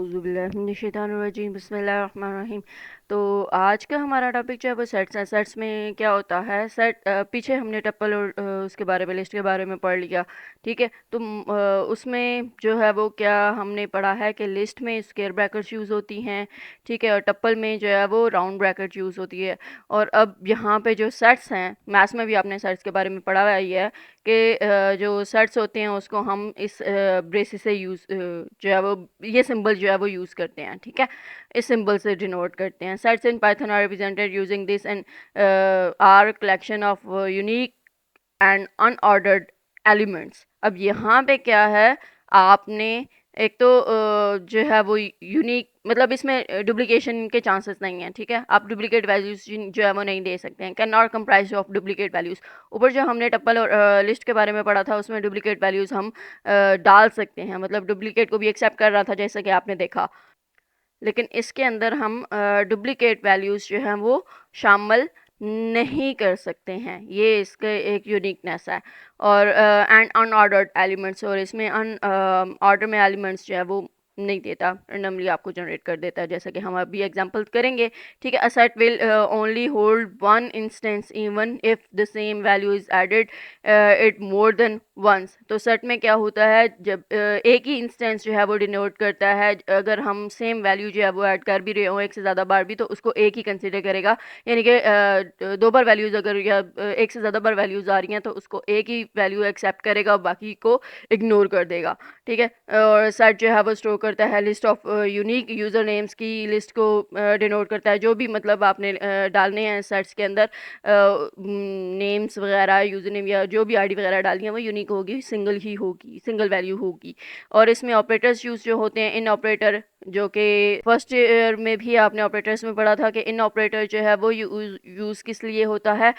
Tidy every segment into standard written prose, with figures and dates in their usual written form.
औज़ुबिल्लाहिमिनश्शैतानिर्रजीम बिस्मिल्लाहिर्रहमानिर्रहीम। तो आज का हमारा टॉपिक जो है वो सेट्स है। सेट्स में क्या होता है, पीछे हमने टप्पल और उसके बारे में, लिस्ट के बारे में पढ़ लिया। ठीक है, तो उसमें जो है वो क्या हमने पढ़ा है कि लिस्ट में स्क्वायर ब्रैकेट्स यूज़ होती हैं। ठीक है, और टप्पल में जो है वो राउंड ब्रैकेट यूज़ होती है। और अब यहाँ पे जो सेट्स हैं, मैथ्स में भी आपने सेट्स के बारे में पढ़ा हुआ ही है कि जो सेट्स होते हैं उसको हम इस बेसिस से यूज़ जो है वो ये सिंबल जो है वो यूज़ करते हैं। ठीक है, इस सिंबल से डिनोट करते हैं। Sets in Python are represented using this and are collection of unique and unordered elements. अब यहाँ पे क्या है, आपने एक तो जो है वो यूनिक, मतलब इसमें डुप्लीकेशन के चांसेस नहीं हैं। ठीक है, आप डुप्लीकेट वैल्यूज जो है वो नहीं दे सकते हैं। Can not comprise of duplicate values. ऊपर जो हमने टप्पल और लिस्ट के बारे में पढ़ा था उसमें डुप्लीकेट वैल्यूज हम डाल सकते हैं, मतलब डुप्लीकेट को भी एक्सेप्ट कर रहा था जैसा कि आपने देखा। लेकिन इसके अंदर हम डुप्लीकेट वैल्यूज़ जो हैं वो शामिल नहीं कर सकते हैं। ये इसका एक यूनिकनेस है। और एंड अनऑर्डर्ड एलिमेंट्स, और इसमें अन ऑर्डर में एलिमेंट्स जो है वो नहीं देता, रैंडमली आपको जनरेट कर देता है, जैसा कि हम अभी एग्जांपल करेंगे। ठीक है, a set will only hold one instance even if the same value is added it more than once. तो सेट में क्या होता है, जब एक ही इंस्टेंस जो है वो डिनोट करता है, अगर हम सेम वैल्यू जो है वो ऐड कर भी रहे हो एक से ज़्यादा बार भी, तो उसको एक ही कंसिडर करेगा। यानी कि दो बार वैल्यूज़ अगर, या एक से ज़्यादा बार वैल्यूज़ आ रही हैं तो उसको एक ही वैल्यू एक्सेप्ट करेगा और बाकी को इग्नोर कर देगा। ठीक है, और सेट जो है वो स्टोर करता है list of unique user names की लिस्ट को डिनोट करता है। जो भी मतलब आपने डालने हैं सेट्स के अंदर, नेम्स वगैरह, यूज़र नेम या जो भी आईडी वगैरह डालनी है वो यूनिक होगी, सिंगल ही होगी, सिंगल वैल्यू होगी। और इसमें ऑपरेटर्स यूज़ जो होते हैं, इन ऑपरेटर, जो कि फर्स्ट ईयर में भी आपने ऑपरेटर्स में पढ़ा था कि इन ऑपरेटर जो है वो यूज़ किस लिए होता है,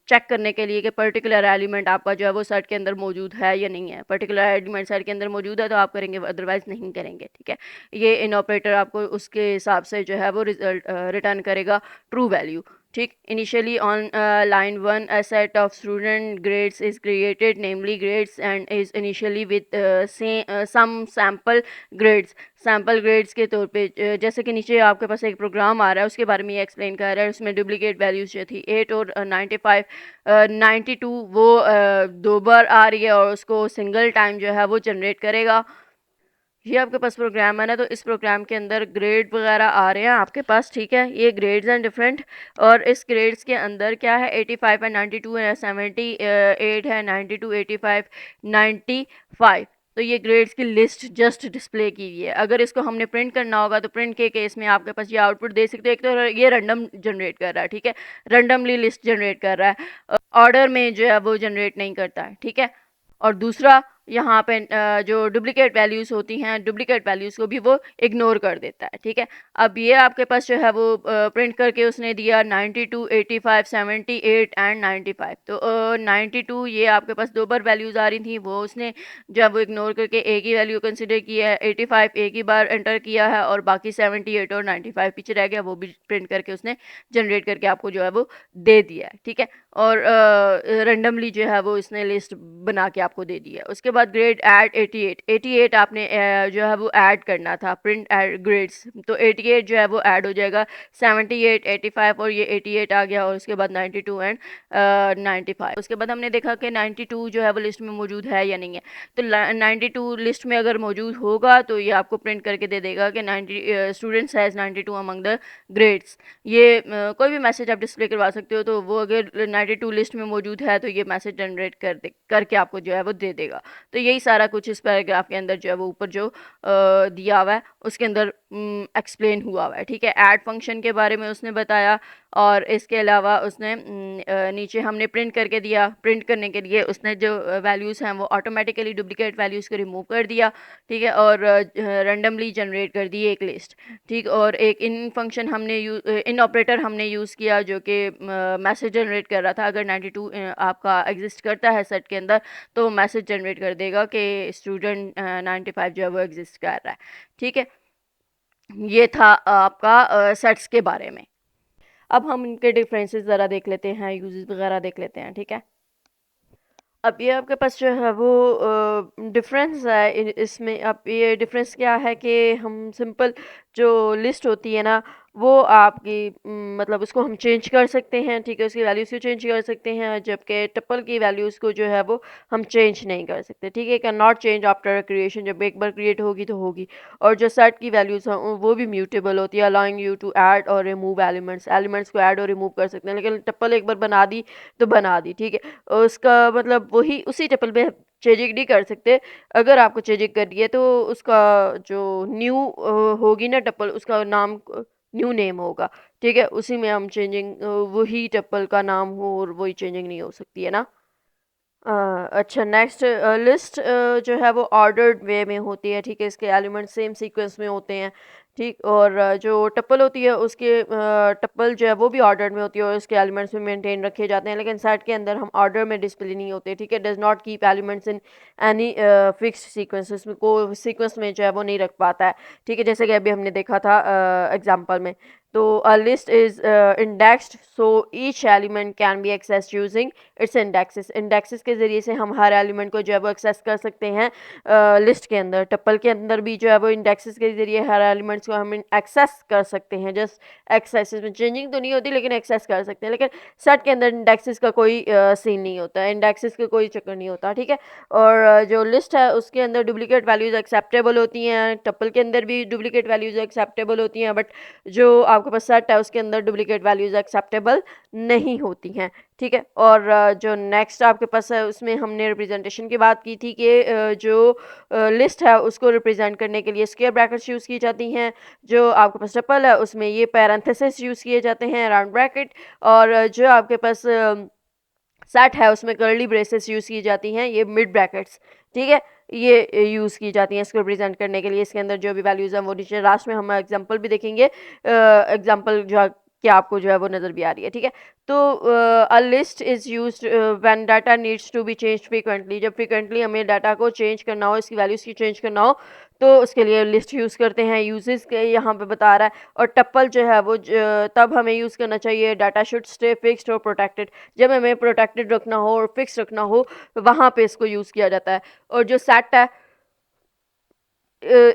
चेक करने के लिए कि पर्टिकुलर एलिमेंट आपका जो है वो सेट के अंदर मौजूद है या नहीं है। पर्टिकुलर एलिमेंट सेट के अंदर मौजूद है तो आप करेंगे, अदरवाइज नहीं करेंगे। ठीक है, ये इन ऑपरेटर आपको उसके हिसाब से जो है वो रिजल्ट रिटर्न करेगा, ट्रू वैल्यू। ठीक, initially on line 1 a set of student grades is created, namely grades, and is initially with some sample grades। Sample grades के तौर पे जैसे कि नीचे आपके पास एक प्रोग्राम आ रहा है उसके बारे में ये एक्सप्लेन कर रहा है। उसमें डुप्लीकेट वैल्यूज़ जो थी 8 और 95, 92 वो दो बार आ रही है और उसको सिंगल टाइम जो है वो जनरेट करेगा। ये आपके पास प्रोग्राम है ना, तो इस प्रोग्राम के अंदर ग्रेड वगैरह आ रहे हैं आपके पास। ठीक है, ये ग्रेड्स हैं डिफरेंट, और इस ग्रेड्स के अंदर क्या है, 85 है, 92 है, 78 है, 92, 85, 95। तो ये ग्रेड्स की लिस्ट जस्ट डिस्प्ले की हुई है। अगर इसको हमने प्रिंट करना होगा तो प्रिंट के केस में आपके पास ये आउटपुट दे सकते हो। एक तो ये रैंडम जनरेट कर रहा है, ठीक है, रैंडमली लिस्ट जनरेट कर रहा है, ऑर्डर में जो है वो जनरेट नहीं करता है। ठीक है, और दूसरा यहाँ पे जो डुप्लीकेट वैल्यूज़ होती हैं, डुप्लीकेट वैल्यूज़ को भी वो इग्नोर कर देता है। ठीक है, अब ये आपके पास जो है वो प्रिंट करके उसने दिया 92, 85, 78 एंड 95। तो 92 ये आपके पास दो बार वैल्यूज़ आ रही थी, वो उसने जो है वो इग्नोर करके एक ही वैल्यू कंसिडर किया है। 85 एक ही बार एंटर किया है, और बाकी 78 और 95 पीछे रह गया, वो भी प्रिंट करके उसने जनरेट करके आपको जो है वो दे दिया है। ठीक है, और रेंडमली जो है वो इसने लिस्ट बना के आपको दे दिया। उसके बाद ग्रेड ऐड 88, 88 आपने जो है वो ऐड करना था, प्रिंट ऐड ग्रेड्स। तो 88 जो है वो ऐड हो जाएगा, 78, 85 और ये 88 आ गया, और उसके बाद 92 एंड 95। उसके बाद हमने देखा कि 92 जो है वो लिस्ट में मौजूद है या नहीं है। तो 92 लिस्ट में अगर मौजूद होगा तो ये आपको प्रिंट करके दे देगा कि 90 students has 92 among the grades. ये कोई भी मैसेज आप डिस्प्ले करवा सकते हो, तो वो अगर 92 लिस्ट में मौजूद है तो ये मैसेज जनरेट करके आपको जो है वो दे देगा। तो यही सारा कुछ इस पैराग्राफ के अंदर जो है वो ऊपर जो दिया हुआ है उसके अंदर एक्सप्लेन हुआ हुआ है। ठीक है, ऐड फंक्शन के बारे में उसने बताया, और इसके अलावा उसने नीचे हमने प्रिंट करके दिया। प्रिंट करने के लिए उसने जो वैल्यूज़ हैं वो ऑटोमेटिकली डुप्लीकेट वैल्यूज़ को रिमूव कर दिया। ठीक है, और रैंडमली जनरेट कर दी एक लिस्ट। ठीक, और एक इन फंक्शन हमने इन ऑपरेटर हमने यूज़ किया जो कि मैसेज जनरेट कर रहा था। अगर 92 आपका एग्जिस्ट करता है सेट के अंदर तो मैसेज जनरेट कर देगा कि स्टूडेंट 95 जो है वो एग्जिस्ट कर रहा है। ठीक है, ये था आपका सेट्स के बारे में। अब हम इनके डिफरेंसेस ज़रा देख लेते हैं, यूजेस वगैरह देख लेते हैं। ठीक है, अब ये आपके पास जो है वो डिफरेंस है इसमें। अब ये डिफरेंस क्या है कि हम सिंपल जो लिस्ट होती है ना, वो आपकी मतलब उसको हम चेंज कर सकते हैं, ठीक है, उसकी वैल्यूज़ को चेंज कर सकते हैं, जबकि टप्पल की वैल्यूज़ को जो है वो हम चेंज नहीं कर सकते, ठीक है। Can not change after creation, जब एक बार क्रिएट होगी तो होगी। और जो सेट की वैल्यूज़ हैं वो भी म्यूटेबल होती है, अलाउइंग यू टू ऐड और रिमूव एलिमेंट्स, एलिमेंट्स को ऐड और रिमूव कर सकते हैं। लेकिन टप्पल एक बार बना दी तो बना दी, ठीक है। उसका मतलब वही उसी टप्पल में चेंजिंग नहीं कर सकते। अगर आपको चेंजिंग करनी है तो उसका जो न्यू होगी ना टप्पल, उसका नाम न्यू नेम होगा, ठीक है। उसी में हम चेंजिंग वही टप्पल का नाम हो और वही चेंजिंग नहीं हो सकती है ना। अच्छा, नेक्स्ट लिस्ट जो है वो ऑर्डर्ड वे में होती है, ठीक है, इसके एलिमेंट सेम सीक्वेंस में होते हैं, ठीक। और जो टप्पल होती है उसके टप्पल जो है वो भी ऑर्डर्ड में होती है और उसके एलिमेंट्स में मेंटेन रखे जाते हैं। लेकिन सेट के अंदर हम ऑर्डर में डिस्प्ले नहीं होते, ठीक है। Does not keep elements in any fixed sequence, उसमें को सीक्वेंस में जो है वो नहीं रख पाता है, ठीक है, जैसे कि अभी हमने देखा था एग्जाम्पल में। तो a list is indexed so each element can be accessed using its indexes, indexes के ज़रिए से हम हर एलिमेंट को जो है वो एक्सेस कर सकते हैं लिस्ट के अंदर। टप्पल के अंदर भी जो है वो इंडेक्सेस के ज़रिए हर एलिमेंट्स को हम एक्सेस कर सकते हैं, जस्ट एक्सेस, इसमें चेंजिंग तो नहीं होती लेकिन एक्सेस कर सकते हैं। लेकिन सेट के अंदर इंडेक्सेस का कोई सीन नहीं होता है, इंडेक्सेस का कोई चक्कर नहीं होता, ठीक है। और जो लिस्ट है उसके अंदर डुप्लीकेट वैल्यूज़ एक्सेप्टेबल होती हैं, टप्पल के अंदर भी डुप्लीकेट वैल्यूज़ एक्सेप्टेबल होती हैं, बट जो आपके पास सेट है उसके अंदर डुप्लीकेट वैल्यूज़ एक्सेप्टेबल नहीं होती हैं, ठीक है। और जो नेक्स्ट आपके पास है उसमें हमने रिप्रेजेंटेशन की बात की थी कि जो लिस्ट है उसको रिप्रेजेंट करने के लिए स्क्वायर ब्रैकेट्स यूज़ की जाती हैं। जो आपके पास टप्पल है उसमें ये पैरेंथेसिस यूज़ किए जाते हैं, राउंड ब्रैकेट। और जो आपके पास सेट है उसमें कर्ली ब्रेसेस यूज़ की जाती हैं, ये मिड ब्रैकेट्स, ठीक है, ये यूज़ की जाती हैं इसको रिप्रेजेंट करने के लिए। इसके अंदर जो भी वैल्यूज़ हैं वो नीचे लास्ट में हम एग्जांपल भी देखेंगे, एग्जांपल जो क्या आपको जो है वो नज़र भी आ रही है, ठीक है। तो a list is used when data needs to be change frequently, जब फ्रीक्वेंटली हमें डाटा को चेंज करना हो, इसकी वैल्यूज़ की चेंज करना हो, तो उसके लिए लिस्ट यूज़ करते हैं। यूजेस के यहाँ पे बता रहा है। और टप्पल जो है वो तब हमें यूज़ करना चाहिए, डाटा शुड स्टे फिक्स्ड और प्रोटेक्टेड, जब हमें प्रोटेक्टेड रखना हो और फिक्स रखना हो वहाँ पे इसको यूज़ किया जाता है। और जो सेट है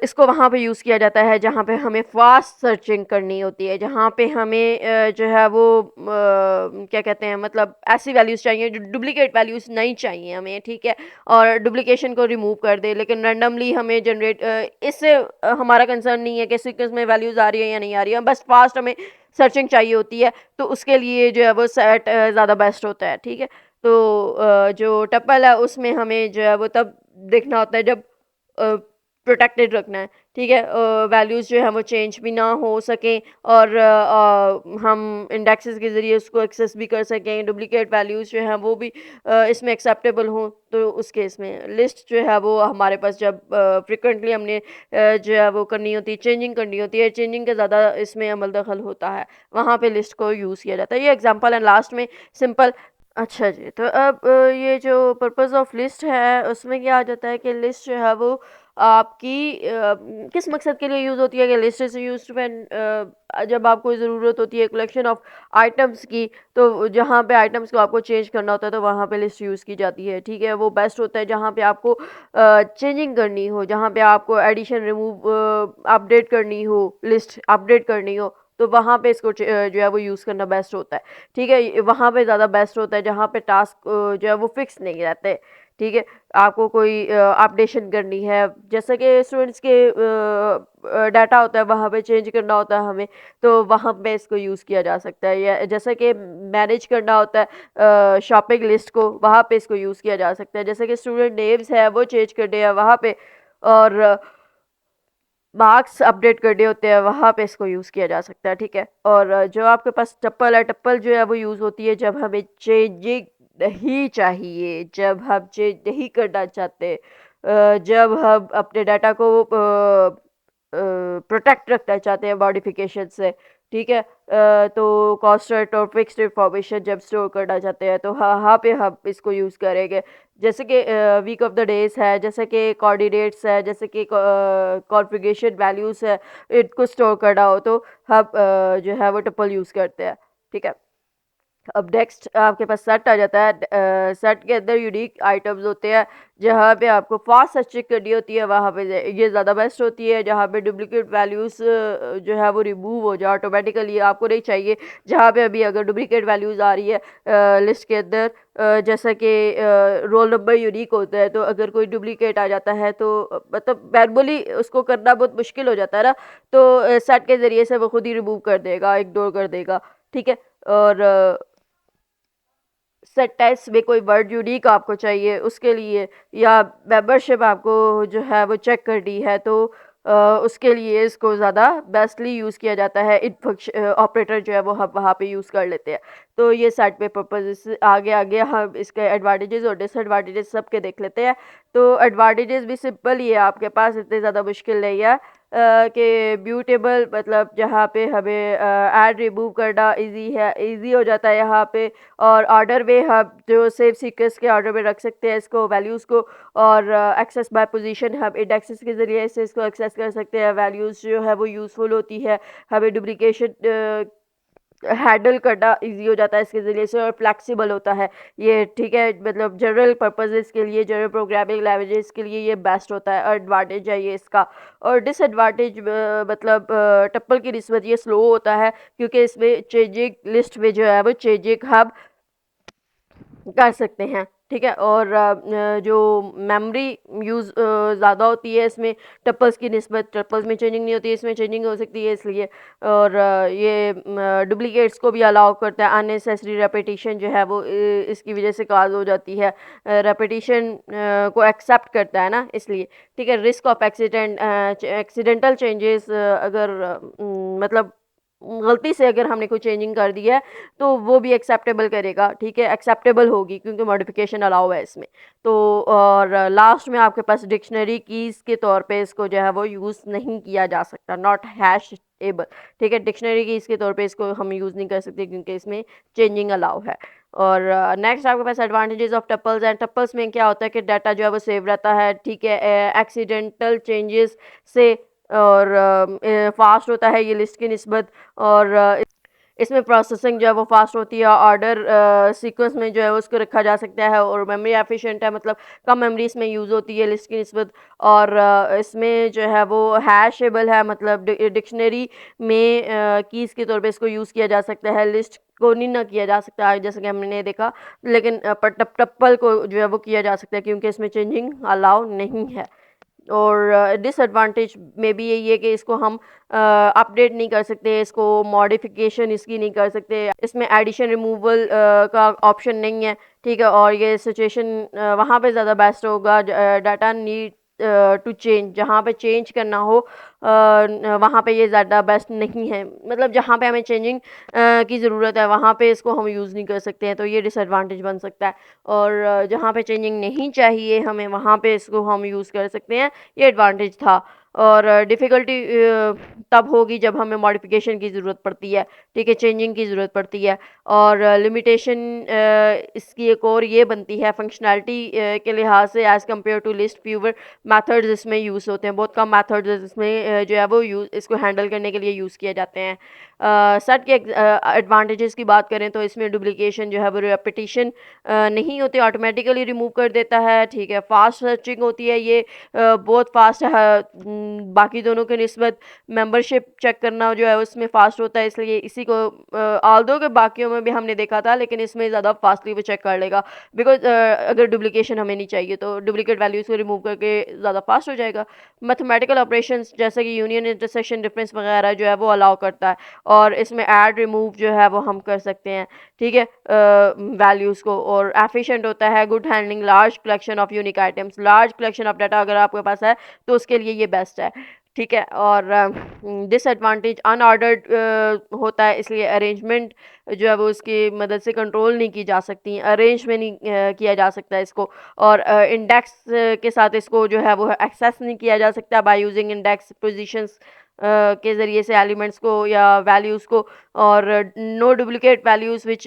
इसको वहाँ पे यूज़ किया जाता है जहाँ पे हमें फास्ट सर्चिंग करनी होती है, जहाँ पे हमें जो है वो क्या कहते हैं, मतलब ऐसी वैल्यूज़ चाहिए जो डुप्लीकेट वैल्यूज़ नहीं चाहिए हमें, ठीक है। और डुप्लीकेशन को रिमूव कर दे, लेकिन रैंडमली हमें जनरेट इससे हमारा कंसर्न नहीं है कि सीक्वेंस में वैल्यूज़ आ रही है या नहीं आ रही है, बस फास्ट हमें सर्चिंग चाहिए होती है, तो उसके लिए जो है वो सेट ज़्यादा बेस्ट होता है, ठीक है। तो जो टप्पल है उसमें हमें जो है वो तब देखना होता है जब प्रोटेक्टेड रखना है, ठीक है। वैल्यूज़ जो है वो चेंज भी ना हो सकें और हम इंडेक्सेस के ज़रिए उसको एक्सेस भी कर सकें, डुप्लीकेट वैल्यूज़ जो हैं वो भी इसमें एक्सेप्टेबल हों। तो उस केस में लिस्ट जो है वो हमारे पास जब फ्रिक्वेंटली हमने जो है वो करनी होती है, चेंजिंग करनी होती है, चेंजिंग का ज़्यादा इसमें अमल दखल होता है, वहाँ पे लिस्ट को यूज़ किया जाता है। ये एग्जांपल है, लास्ट में सिंपल। अच्छा जी, तो अब ये जो पर्पस ऑफ लिस्ट है उसमें क्या आ जाता है कि लिस्ट जो है वो आपकी किस मकसद के लिए यूज़ होती है, कि लिस्ट इज़ यूज्ड व्हेन जब आपको ज़रूरत होती है कलेक्शन ऑफ आइटम्स की, तो जहाँ पे आइटम्स को आपको चेंज करना होता है तो वहाँ पे लिस्ट यूज़ की जाती है, ठीक है। वो बेस्ट होता है जहाँ पे आपको चेंजिंग करनी हो, जहाँ पे आपको एडिशन रिमूव अपडेट करनी हो, लिस्ट अपडेट करनी हो, तो वहाँ पे इसको जो है वो यूज़ करना बेस्ट होता है, ठीक है। वहाँ पे ज़्यादा बेस्ट होता है जहाँ पे टास्क जो है वो फिक्स नहीं रहते, ठीक है। आपको कोई अपडेशन करनी है, जैसे कि स्टूडेंट्स के डाटा होता है वहाँ पे चेंज करना होता है हमें, तो वहाँ पे इसको यूज़ किया जा सकता है। या जैसे कि मैनेज करना होता है शॉपिंग लिस्ट को, वहाँ पे इसको यूज़ किया जा सकता है। जैसे कि स्टूडेंट नेम्स है वो चेंज करने हैं वहाँ पे, और मार्क्स अपडेट करने होते हैं वहाँ पे इसको यूज़ किया जा सकता है, ठीक है। और जो आपके पास टप्पल है, टप्पल जो है वो यूज़ होती है जब हमें चेंजिंग नहीं चाहिए, जब हम चेंज नहीं करना चाहते, जब हम अपने डाटा को प्रोटेक्ट रखना चाहते हैं मॉडिफिकेशन से, ठीक है। तो कॉन्स्टेंट और फिक्स्ड इंफॉर्मेशन जब स्टोर करना चाहते हैं तो हाँ पे हम इसको यूज़ करेंगे। जैसे कि वीक ऑफ द डेज है, जैसे कि कोऑर्डिनेट्स है, जैसे कि कॉन्फ़िगरेशन वैल्यूज़ है, इनको स्टोर करना हो तो हम जो है वो टप्पल यूज़ करते हैं, ठीक है। अब नेक्स्ट आपके पास सेट आ जाता है। सेट के अंदर यूनिक आइटम्स होते हैं, जहाँ पे आपको फास्ट सर्च चेक करनी होती है, वहाँ पे ये ज़्यादा बेस्ट होती है। जहाँ पे डुप्लीकेट वैल्यूज़ जो है वो रिमूव हो जाए ऑटोमेटिकली, आपको नहीं चाहिए। जहाँ पे अभी अगर डुप्लीकेट वैल्यूज़ आ रही है लिस्ट के अंदर, जैसा कि रोल नंबर यूनिक होता है, तो अगर कोई डुप्लीकेट आ जाता है तो मतलब मैनुअली उसको करना बहुत मुश्किल हो जाता है ना, तो सेट के ज़रिए से वो खुद ही रिमूव कर देगा, इग्नोर कर देगा। ठीक है। और सेट टेस्ट में कोई वर्ड यूनिक आपको चाहिए उसके लिए, या मेंबरशिप आपको जो है वो चेक करनी है, तो उसके लिए इसको ज़्यादा बेस्टली यूज़ किया जाता है। इन फंक्शन ऑपरेटर जो है वो हम वहाँ पे यूज़ कर लेते हैं। तो ये सेट पे पर्पज। आगे आगे हम इसके एडवांटेजेस और डिसएडवांटेजेस सब के देख लेते हैं। तो एडवांटेजेस भी सिंपल ही है, आपके पास इतने ज़्यादा मुश्किल नहीं है। कि म्यूटेबल मतलब जहाँ पे हमें ऐड रिमूव करना इजी है, इजी हो जाता है यहाँ पे। और ऑर्डर में हम जो सेव सीक्वेंस के ऑर्डर में रख सकते हैं इसको, वैल्यूज़ को। और एक्सेस बाय पोजीशन, हम इंडेक्सेस के ज़रिए से इसको एक्सेस कर सकते हैं। वैल्यूज़ जो है वो यूज़फुल होती है, हमें डुप्लीकेशन हैंडल करना इजी हो जाता है इसके ज़रिए से, और फ्लेक्सिबल होता है ये। ठीक है, मतलब जनरल पर्पसेस के लिए, जनरल प्रोग्रामिंग लैंग्वेजेस के लिए ये बेस्ट होता है, एडवांटेज है ये इसका। और डिसएडवांटेज मतलब टप्पल की निस्बत ये स्लो होता है, क्योंकि इसमें चेंजिंग लिस्ट में जो है वो चेंजिंग हम कर सकते हैं। ठीक है। और जो मेमोरी यूज़ ज़्यादा होती है इसमें टप्पल्स की निस्बत, टप्पल्स में चेंजिंग नहीं होती है, इसमें चेंजिंग हो सकती है इसलिए। और ये डुप्लीकेट्स को भी अलाउ करता है। अननेसेसरी रेपिटेशन जो है वो इसकी वजह से काज हो जाती है, रेपिटेशन को एक्सेप्ट करता है ना, इसलिए। ठीक है। रिस्क ऑफ एक्सीडेंटल चेंजेस, अगर मतलब गलती से अगर हमने कोई चेंजिंग कर दी है तो वो भी एक्सेप्टेबल करेगा। ठीक है, एक्सेप्टेबल होगी क्योंकि मॉडिफिकेशन अलाउ है इसमें। तो और लास्ट में आपके पास डिक्शनरी कीज़ के तौर पे इसको जो है वो यूज़ नहीं किया जा सकता, नॉट हैश एबल। ठीक है, डिक्शनरी कीज़ के तौर पे इसको हम यूज़ नहीं कर सकते क्योंकि इसमें चेंजिंग अलाउ है। और नेक्स्ट आपके पास advantages of tuples and tuples में क्या होता है कि डाटा जो है वो सेव रहता है। ठीक है, एक्सीडेंटल चेंजेस से। और फास्ट होता है ये लिस्ट की निस्बत। और इसमें प्रोसेसिंग जो है वो फास्ट होती है, ऑर्डर सीक्वेंस में जो है उसको रखा जा सकता है, और मेमोरी एफिशिएंट है, मतलब कम मेमोरी इसमें यूज़ होती है लिस्ट की निस्बत। और इसमें जो है वो हैशेबल है, मतलब डिक्शनरी में कीज़ के तौर पे इसको यूज़ किया जा सकता है, लिस्ट को नहीं ना किया जा सकता है जैसे कि हमने देखा। लेकिन पर टप्पल को जो है वो किया जा सकता है क्योंकि इसमें चेंजिंग अलाउ नहीं है। और डिसएडवांटेज में भी यही है कि इसको हम अपडेट नहीं कर सकते, इसको मॉडिफिकेशन इसकी नहीं कर सकते, इसमें एडिशन रिमूवल का ऑप्शन नहीं है। ठीक है। और ये सिचुएशन वहाँ पे ज़्यादा बेस्ट होगा, डाटा नीड टू चेंज, जहाँ पे चेंज करना हो वहाँ पे ये ज़्यादा बेस्ट नहीं है। मतलब जहाँ पे हमें चेंजिंग की ज़रूरत है वहाँ पे इसको हम यूज़ नहीं कर सकते हैं, तो ये डिसएडवांटेज बन सकता है। और जहाँ पे चेंजिंग नहीं चाहिए हमें वहाँ पे इसको हम यूज़ कर सकते हैं, ये एडवांटेज था। और डिफ़िकल्टी तब होगी जब हमें मॉडिफिकेशन की ज़रूरत पड़ती है। ठीक है, चेंजिंग की ज़रूरत पड़ती है। और लिमिटेशन इसकी एक और ये बनती है फंक्शनैलिटी के लिहाज से, as compare to list fewer methods इसमें यूज़ होते हैं, बहुत कम मेथड्स इसमें जो है वो यूज़ इसको हैंडल करने के लिए यूज़ किए जाते हैं। सेट के एडवांटेजेस की बात करें तो इसमें डुप्लीकेशन जो है वो रेपिटेशन नहीं होती, ऑटोमेटिकली रिमूव कर देता है। ठीक है, फास्ट सर्चिंग होती है ये, बहुत फास्ट है बाकी दोनों के निस्बत। मेंबरशिप चेक करना जो है उसमें फास्ट होता है, इसलिए इसी को आल्दो के बाकियों में भी हमने देखा था, लेकिन इसमें ज़्यादा फास्टली वो चेक कर लेगा। बिकॉज अगर डुप्लीकेशन हमें नहीं चाहिए तो डुप्लीकेट वैल्यूज़ को रिमूव करके ज़्यादा फास्ट हो जाएगा। मैथमेटिकल ऑपरेशंस जैसे कि यूनियन, इंटरसेक्शन, डिफरेंस वगैरह जो है वो अलाउ करता है, और इसमें ऐड रिमूव जो है वो हम कर सकते हैं। ठीक है, वैल्यूज़ को। और एफिशिएंट होता है, good handling large collection of unique items, large collection of data अगर आपके पास है तो उसके लिए ये बेस्ट है। ठीक है। और डिसएडवांटेज अनऑर्डर्ड होता है, इसलिए अरेंजमेंट जो है वो उसकी मदद से कंट्रोल नहीं की जा सकती, अरेंज में नहीं किया जा सकता इसको। और इंडेक्स के साथ इसको जो है वो एक्सेस नहीं किया जा सकता बाय यूजिंग इंडेक्स पोजीशंस के ज़रिए से एलिमेंट्स को या वैल्यूज़ को। और no duplicate values which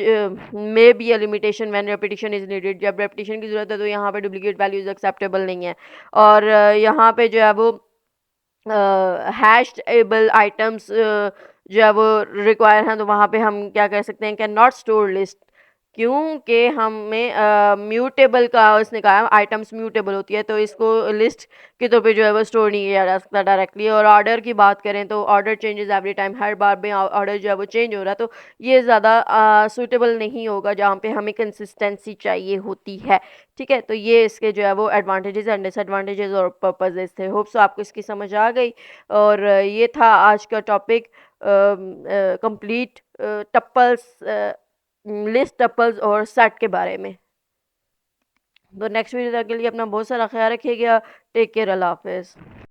may be a limitation when repetition is needed, जब रेपिटेशन की ज़रूरत है तो यहाँ पे डुप्लीकेट वैल्यूज़ एक्सेप्टेबल नहीं है। और यहाँ पे जो है वो हैश्ड एबल आइटम्स जो है वो रिक्वायर हैं, तो वहाँ पे हम क्या कह सकते हैं, कैन नॉट स्टोर लिस्ट। क्योंकि हमें म्यूटेबल का उसने कहा आइटम्स म्यूटेबल होती है, तो इसको लिस्ट के तौर पे जो है वो स्टोर नहीं किया जा सकता डायरेक्टली। और ऑर्डर की बात करें तो ऑर्डर चेंजेस एवरी टाइम, हर बार में ऑर्डर जो है वो चेंज हो रहा है, तो ये ज़्यादा सूटेबल नहीं होगा जहाँ पे हमें कंसिस्टेंसी चाहिए होती है। ठीक है, तो ये इसके जो है वो एडवांटेजेस एंड डिसएडवांटेजेस और पर्पजेस थे। होप सो आपको इसकी समझ आ गई। और ये था आज का topic, complete tuples, list tuples और सेट के बारे में। तो नेक्स्ट वीडियो तक के लिए अपना बहुत सारा ख्याल रखिएगा। टेक केयर, अल्लाह हाफिज़।